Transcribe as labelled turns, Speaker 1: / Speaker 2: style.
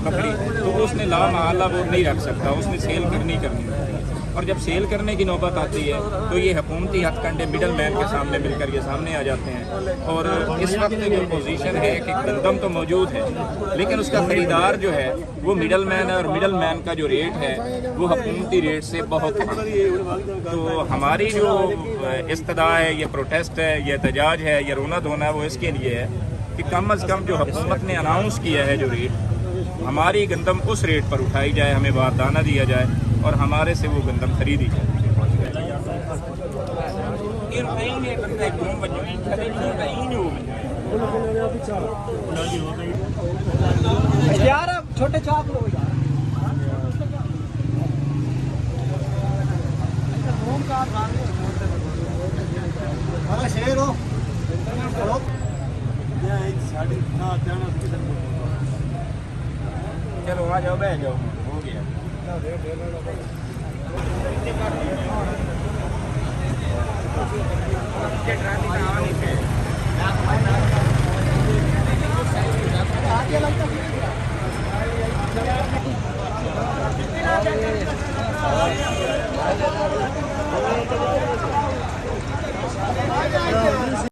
Speaker 1: पकड़ी तो उसने ला महल्ला वो नहीं रख सकता, उसने सेल करनी होती है। और जब सेल करने की नौबत आती है तो ये हुकूमती हथकंडे मिडल मैन के सामने मिलकर ये सामने आ जाते हैं। और इस वक्त जो पोजीशन है कि गंदम तो मौजूद है लेकिन उसका ख़रीदार जो है वो मिडल मैन है, और मिडल मैन का जो रेट है वो हुकूमती रेट से बहुत कम है। तो हमारी जो इस्तदा है, ये प्रोटेस्ट है, ये एहतजाज है, ये रोना धोना है, वो इसके लिए है कि कम अज़ कम जो हुकूमत ने अनाउंस किया है जो रेट, हमारी गंदम उस रेट पर उठाई जाए, हमें बारदाना दिया जाए और हमारे से वो गंदम खरीदी जाए।
Speaker 2: यार छोटे चाप लो यार शेर हो
Speaker 1: चलो आ जाओ, बैठ जाओ, हो गया। ट्रैफिक